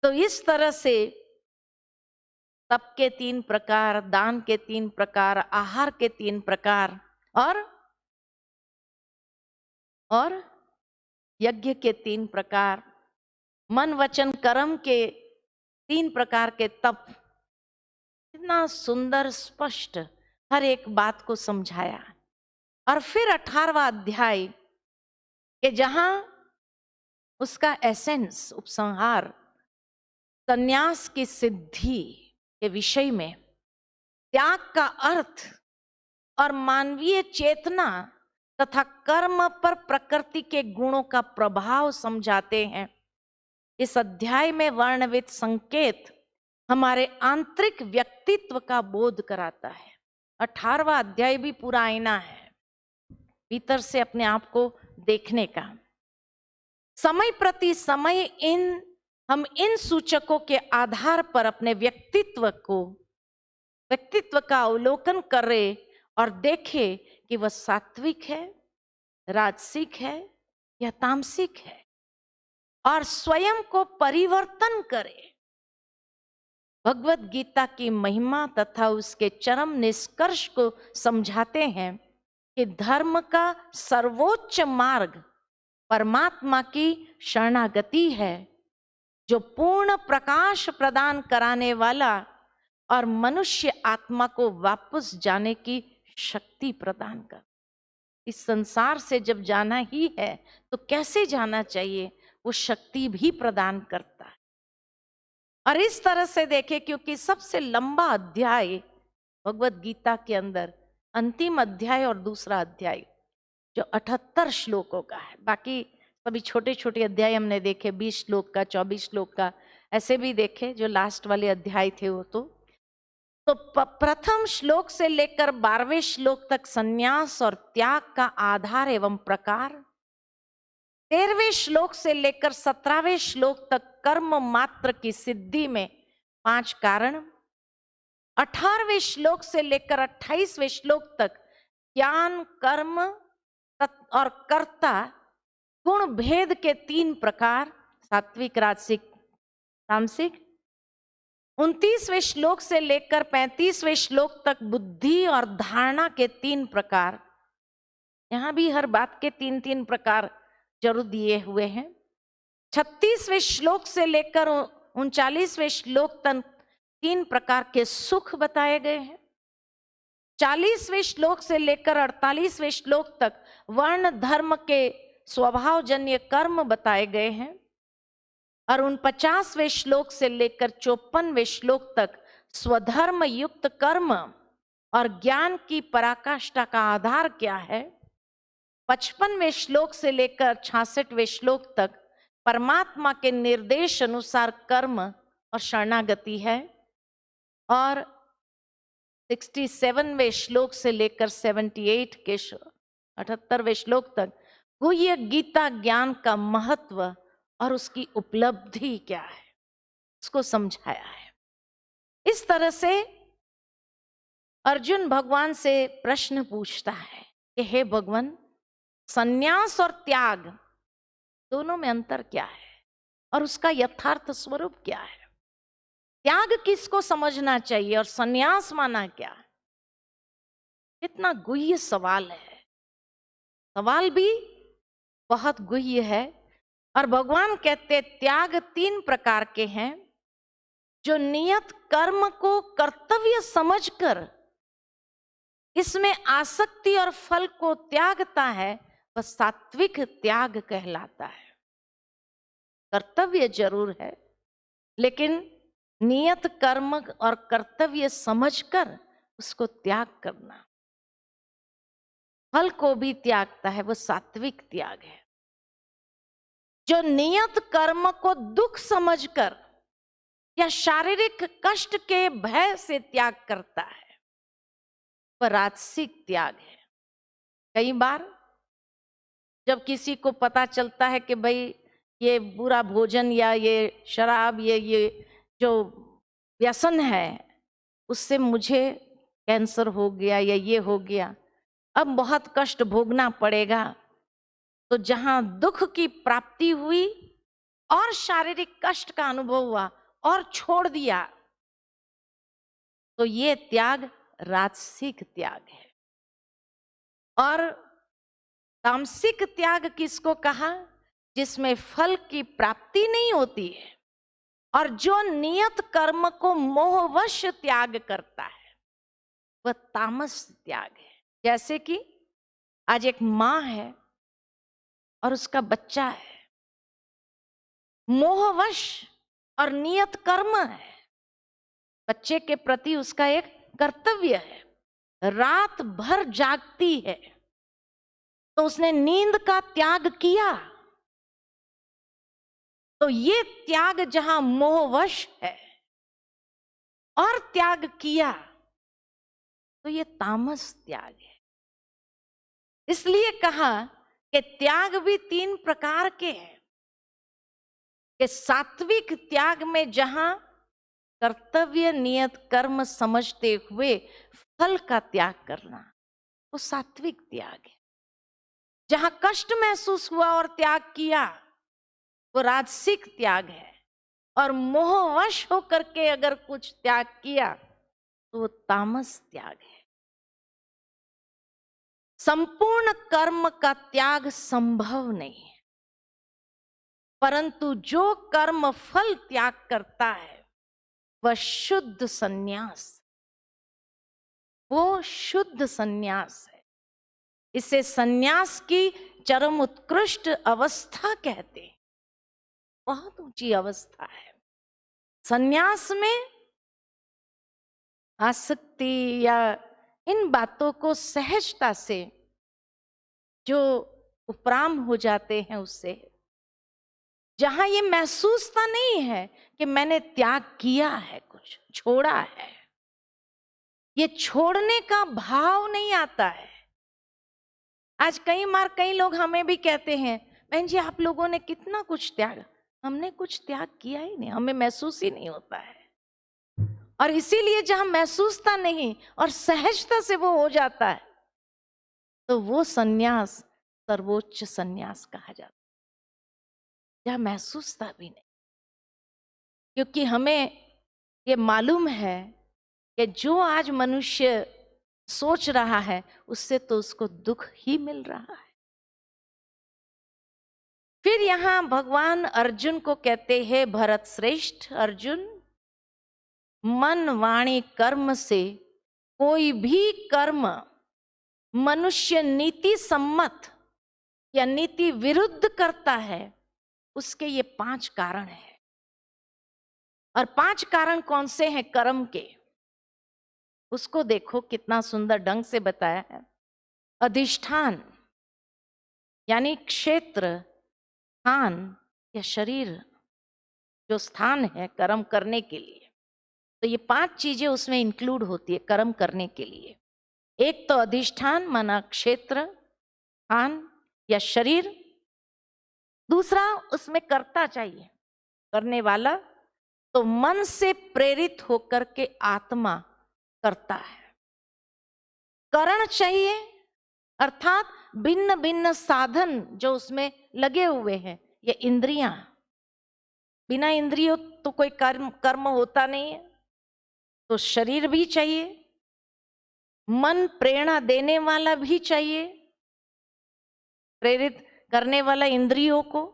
तो इस तरह से तप के 3 प्रकार, दान के 3 प्रकार, आहार के 3 प्रकार और यज्ञ के 3 प्रकार, मन वचन कर्म के 3 प्रकार के तप, इतना सुंदर स्पष्ट हर एक बात को समझाया। और फिर 18वां अध्याय के जहां उसका एसेंस, उपसंहार, संन्यास की सिद्धि के विषय में, त्याग का अर्थ और मानवीय चेतना तथा कर्म पर प्रकृति के गुणों का प्रभाव समझाते हैं। इस अध्याय में वर्णित संकेत हमारे आंतरिक व्यक्तित्व का बोध कराता है। 18वां अध्याय भी पूरा आईना है भीतर से अपने आप को देखने का। समय प्रति समय हम इन सूचकों के आधार पर अपने व्यक्तित्व का अवलोकन करें और देखें कि वह सात्विक है, राजसिक है या तामसिक है, और स्वयं को परिवर्तन करें। भगवत गीता की महिमा तथा उसके चरम निष्कर्ष को समझाते हैं कि धर्म का सर्वोच्च मार्ग परमात्मा की शरणागति है, जो पूर्ण प्रकाश प्रदान कराने वाला और मनुष्य आत्मा को वापस जाने की शक्ति प्रदान कर। इस संसार से जब जाना ही है तो कैसे जाना चाहिए, वो शक्ति भी प्रदान करता है। और इस तरह से देखें, क्योंकि सबसे लंबा अध्याय भगवत गीता के अंदर अंतिम अध्याय और दूसरा अध्याय जो 78 श्लोकों का है, बाकी सभी छोटे छोटे अध्याय हमने देखे, 20 श्लोक का, 24 श्लोक का, ऐसे भी देखे जो लास्ट वाले अध्याय थे वो। तो प्रथम श्लोक से लेकर 12वें श्लोक तक संन्यास और त्याग का आधार एवं प्रकार, 13वें श्लोक से लेकर 17वें श्लोक तक कर्म मात्र की सिद्धि में 5 कारण, 18वें श्लोक से लेकर 28वें श्लोक तक ज्ञान, कर्म और कर्ता गुण भेद के 3 प्रकार, सात्विक, राजसिक, तामसिक, 29वें श्लोक से लेकर 35वें श्लोक तक बुद्धि और धारणा के 3 प्रकार। यहां भी हर बात के 3-3 प्रकार जरूर दिए हुए हैं। 36वें श्लोक से लेकर 39वें श्लोक तक 3 प्रकार के सुख बताए गए हैं। 40वें श्लोक से लेकर 48वें श्लोक तक वर्ण धर्म के स्वभावजन्य कर्म बताए गए हैं। और 49वें श्लोक से लेकर 54वें श्लोक तक स्वधर्म युक्त कर्म और ज्ञान की पराकाष्ठा का आधार क्या है। 55वें श्लोक से लेकर 66वें श्लोक तक परमात्मा के निर्देश अनुसार कर्म और शरणागति है। और 67वें श्लोक से लेकर 78 के 78वें श्लोक तक गुह्य गीता ज्ञान का महत्व और उसकी उपलब्धि क्या है, उसको समझाया है। इस तरह से अर्जुन भगवान से प्रश्न पूछता है कि हे भगवान, संन्यास और त्याग दोनों में अंतर क्या है और उसका यथार्थ स्वरूप क्या है। त्याग किसको समझना चाहिए और संन्यास माना क्या है। कितना गुह्य सवाल है, सवाल भी बहुत गुह्य है। और भगवान कहते त्याग 3 प्रकार के हैं। जो नियत कर्म को कर्तव्य समझकर इसमें आसक्ति और फल को त्यागता है, वह सात्विक त्याग कहलाता है। कर्तव्य जरूर है, लेकिन नियत कर्म और कर्तव्य समझकर उसको त्याग करना, फल को भी त्यागता है, वो सात्विक त्याग है। जो नियत कर्म को दुख समझकर या शारीरिक कष्ट के भय से त्याग करता है, वह राजसिक त्याग है। कई बार जब किसी को पता चलता है कि भाई ये बुरा भोजन या ये शराब, ये जो व्यसन है उससे मुझे कैंसर हो गया या ये हो गया, अब बहुत कष्ट भोगना पड़ेगा। तो जहां दुख की प्राप्ति हुई और शारीरिक कष्ट का अनुभव हुआ और छोड़ दिया, तो ये त्याग राजसिक त्याग है। और तामसिक त्याग किसको कहा? जिसमें फल की प्राप्ति नहीं होती है और जो नियत कर्म को मोहवश त्याग करता है, वह तामस त्याग है। जैसे कि आज एक मां है और उसका बच्चा है, मोहवश और नियत कर्म है, बच्चे के प्रति उसका एक कर्तव्य है, रात भर जागती है, तो उसने नींद का त्याग किया। तो ये त्याग जहां मोहवश है और त्याग किया, तो ये तामस त्याग है। इसलिए कहा कि त्याग भी 3 प्रकार के हैं। कि सात्विक त्याग में जहां कर्तव्य नियत कर्म समझते हुए फल का त्याग करना, वो सात्विक त्याग है। जहां कष्ट महसूस हुआ और त्याग किया, वो राजसिक त्याग है। और मोहवश होकर के अगर कुछ त्याग किया, तो वो तामस त्याग है। संपूर्ण कर्म का त्याग संभव नहीं है, परंतु जो कर्म फल त्याग करता है वह शुद्ध संन्यास, वो शुद्ध संन्यास है। इसे संन्यास की चरम उत्कृष्ट अवस्था कहते हैं। बहुत ऊंची अवस्था है। संन्यास में आसक्ति या इन बातों को सहजता से जो उपराम हो जाते हैं, उससे जहां ये महसूसता नहीं है कि मैंने त्याग किया है, कुछ छोड़ा है, ये छोड़ने का भाव नहीं आता है। आज कई लोग हमें भी कहते हैं, बहन जी आप लोगों ने कितना कुछ त्याग। हमने कुछ त्याग किया ही नहीं, हमें महसूस ही नहीं होता है। और इसीलिए जहां महसूसता नहीं और सहजता से वो हो जाता है, तो वो सन्यास सर्वोच्च सन्यास कहा जाता है, जहां महसूसता भी नहीं। क्योंकि हमें ये मालूम है कि जो आज मनुष्य सोच रहा है, उससे तो उसको दुख ही मिल रहा है। फिर यहां भगवान अर्जुन को कहते हैं, भरत श्रेष्ठ अर्जुन, मन वाणी कर्म से कोई भी कर्म मनुष्य नीति सम्मत या नीति विरुद्ध करता है, उसके ये 5 कारण हैं। और 5 कारण कौन से हैं कर्म के, उसको देखो कितना सुंदर ढंग से बताया है। अधिष्ठान यानी क्षेत्र, स्थान या शरीर, जो स्थान है कर्म करने के लिए, तो ये 5 चीजें उसमें इंक्लूड होती है कर्म करने के लिए। एक तो अधिष्ठान माना क्षेत्र, स्थान या शरीर। दूसरा उसमें कर्ता चाहिए, करने वाला। तो मन से प्रेरित होकर के आत्मा करता है। करण चाहिए, अर्थात भिन्न भिन्न साधन जो उसमें लगे हुए हैं, ये इंद्रियां। बिना इंद्रियों तो कोई कर्म होता नहीं है। तो शरीर भी चाहिए, मन प्रेरणा देने वाला भी चाहिए, प्रेरित करने वाला इंद्रियों को।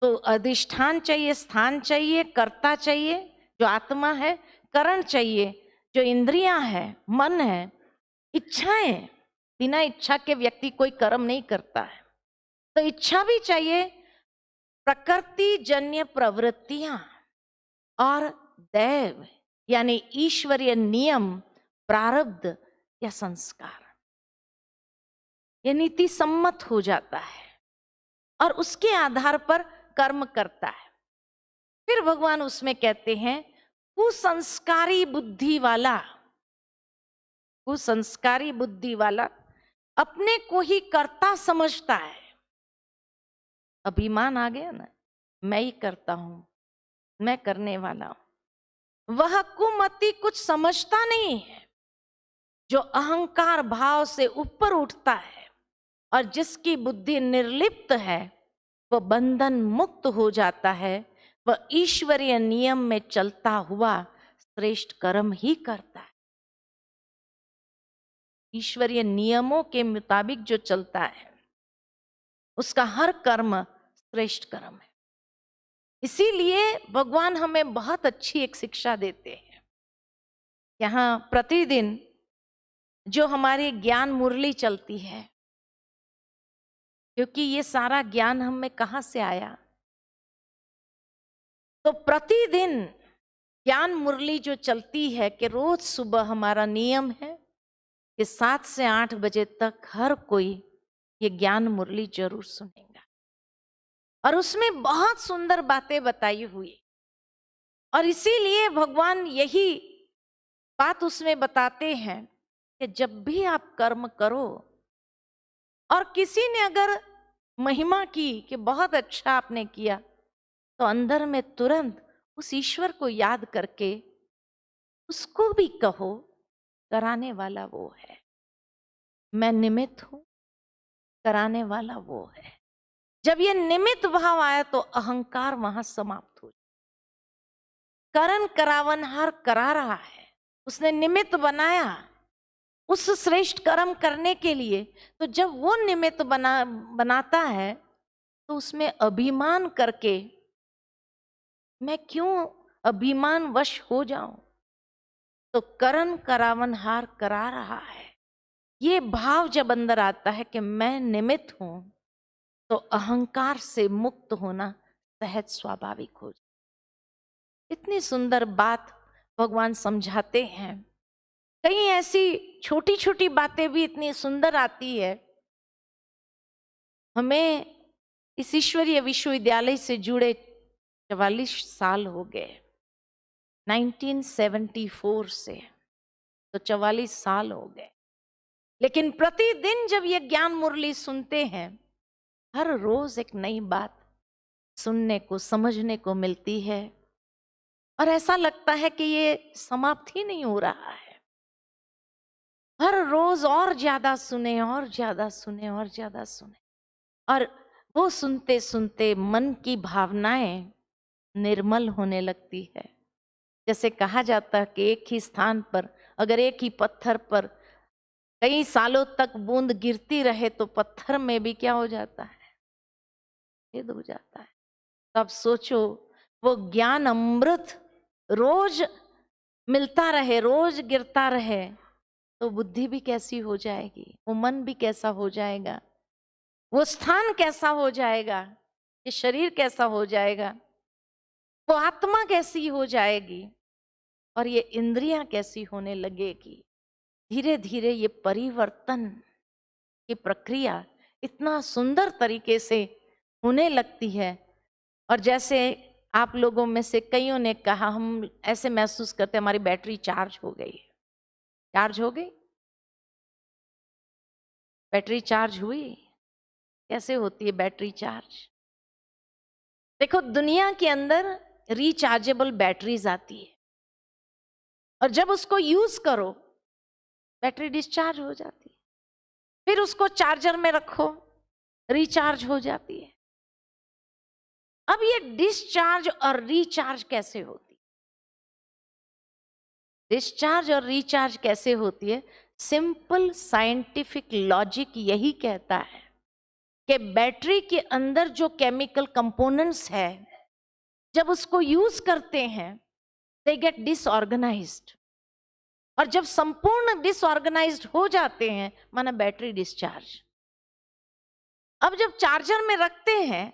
तो अधिष्ठान चाहिए, स्थान चाहिए, कर्ता चाहिए जो आत्मा है, करण चाहिए जो इंद्रियां है, मन है, इच्छाएं। बिना इच्छा के व्यक्ति कोई कर्म नहीं करता है, तो इच्छा भी चाहिए, प्रकृति जन्य प्रवृत्तियां और दैव यानी ईश्वरीय नियम, प्रारब्ध या संस्कार, ये नीति सम्मत हो जाता है और उसके आधार पर कर्म करता है। फिर भगवान उसमें कहते हैं, कुसंस्कारी बुद्धि वाला, कुसंस्कारी बुद्धि वाला अपने को ही कर्ता समझता है। अभिमान आ गया ना, मैं ही करता हूं, मैं करने वाला हूं। वह कुमति कुछ समझता नहीं है, जो अहंकार भाव से ऊपर उठता है और जिसकी बुद्धि निर्लिप्त है, वह बंधन मुक्त हो जाता है। वह ईश्वरीय नियम में चलता हुआ श्रेष्ठ कर्म ही करता है। ईश्वरीय नियमों के मुताबिक जो चलता है उसका हर कर्म श्रेष्ठ कर्म है। इसीलिए भगवान हमें बहुत अच्छी एक शिक्षा देते हैं। यहाँ प्रतिदिन जो हमारी ज्ञान मुरली चलती है, क्योंकि ये सारा ज्ञान हमें कहाँ से आया, तो प्रतिदिन ज्ञान मुरली जो चलती है कि रोज सुबह हमारा नियम है कि 7 से 8 बजे तक हर कोई ये ज्ञान मुरली जरूर सुनेगा। और उसमें बहुत सुंदर बातें बताई हुई, और इसीलिए भगवान यही बात उसमें बताते हैं कि जब भी आप कर्म करो और किसी ने अगर महिमा की कि बहुत अच्छा आपने किया, तो अंदर में तुरंत उस ईश्वर को याद करके उसको भी कहो, कराने वाला वो है, मैं निमित्त हूं, कराने वाला वो है। जब ये निमित्त भाव आया तो अहंकार वहां समाप्त हो। करण करावनहार करा रहा है, उसने निमित्त बनाया उस श्रेष्ठ कर्म करने के लिए। तो जब वो निमित्त बनाता है तो उसमें अभिमान करके मैं क्यों अभिमान वश हो जाऊं, तो करण करावनहार करा रहा है। ये भाव जब अंदर आता है कि मैं निमित्त हूं, तो अहंकार से मुक्त होना सहज स्वाभाविक हो जाए। इतनी सुंदर बात भगवान समझाते हैं। कई ऐसी छोटी छोटी बातें भी इतनी सुंदर आती है। हमें इस ईश्वरीय विश्वविद्यालय से जुड़े 44 साल हो गए, 1974 से, तो 44 साल हो गए। लेकिन प्रतिदिन जब ये ज्ञान मुरली सुनते हैं, हर रोज एक नई बात सुनने को समझने को मिलती है, और ऐसा लगता है कि ये समाप्त ही नहीं हो रहा है। हर रोज और ज्यादा सुने और ज्यादा सुने और ज्यादा सुने, और वो सुनते सुनते मन की भावनाएं निर्मल होने लगती है। जैसे कहा जाता है कि एक ही स्थान पर अगर एक ही पत्थर पर कई सालों तक बूंद गिरती रहे तो पत्थर में भी क्या हो जाता है, छेद हो जाता है। तो अब सोचो, वो ज्ञान अमृत रोज मिलता रहे, रोज गिरता रहे, तो बुद्धि भी कैसी हो जाएगी, वो मन भी कैसा हो जाएगा, वो स्थान कैसा हो जाएगा, ये शरीर कैसा हो जाएगा, वो आत्मा कैसी हो जाएगी, और ये इंद्रियां कैसी होने लगेगी। धीरे धीरे ये परिवर्तन की प्रक्रिया इतना सुंदर तरीके से होने लगती है। और जैसे आप लोगों में से कईयों ने कहा, हम ऐसे महसूस करते हमारी बैटरी चार्ज हो गई। चार्ज हो गई, बैटरी चार्ज हुई। कैसे होती है बैटरी चार्ज? देखो, दुनिया के अंदर रिचार्जेबल बैटरीज आती है, और जब उसको यूज करो बैटरी डिस्चार्ज हो जाती है, फिर उसको चार्जर में रखो, रिचार्ज हो जाती है। अब ये डिस्चार्ज और रिचार्ज कैसे होती? डिस्चार्ज और रिचार्ज कैसे होती है? सिंपल साइंटिफिक लॉजिक यही कहता है कि बैटरी के अंदर जो केमिकल कंपोनेंट्स है, जब उसको यूज करते हैं दे गेट डिसऑर्गेनाइज्ड, और जब संपूर्ण डिसऑर्गेनाइज्ड हो जाते हैं माना बैटरी डिस्चार्ज। अब जब चार्जर में रखते हैं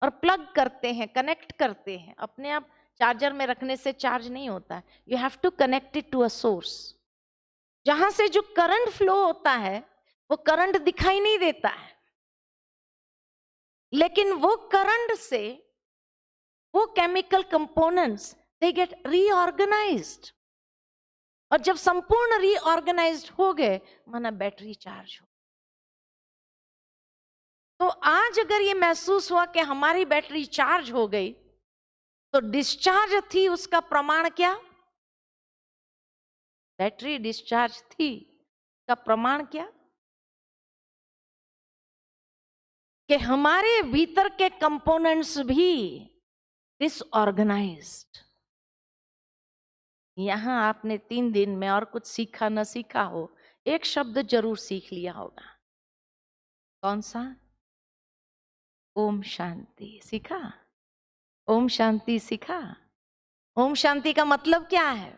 और प्लग करते हैं, कनेक्ट करते हैं, अपने आप चार्जर में रखने से चार्ज नहीं होता, you have to connect it to a source, जहां से जो करंट फ्लो होता है वो करंट दिखाई नहीं देता है, लेकिन वो करंट से वो केमिकल कंपोनेंट्स दे गेट रीऑर्गेनाइज्ड, और जब संपूर्ण रीऑर्गेनाइज्ड हो गए माना बैटरी चार्ज हो। तो आज अगर ये महसूस हुआ कि हमारी बैटरी चार्ज हो गई, तो डिस्चार्ज थी उसका प्रमाण क्या? बैटरी डिस्चार्ज थी, का प्रमाण क्या? कि हमारे भीतर के कंपोनेंट्स भी डिसऑर्गेनाइज्ड। यहां आपने 3 दिन में और कुछ सीखा न सीखा हो, एक शब्द जरूर सीख लिया होगा। कौन सा? ओम शांति सीखा। ओम शांति सीखा। ओम शांति का मतलब क्या है?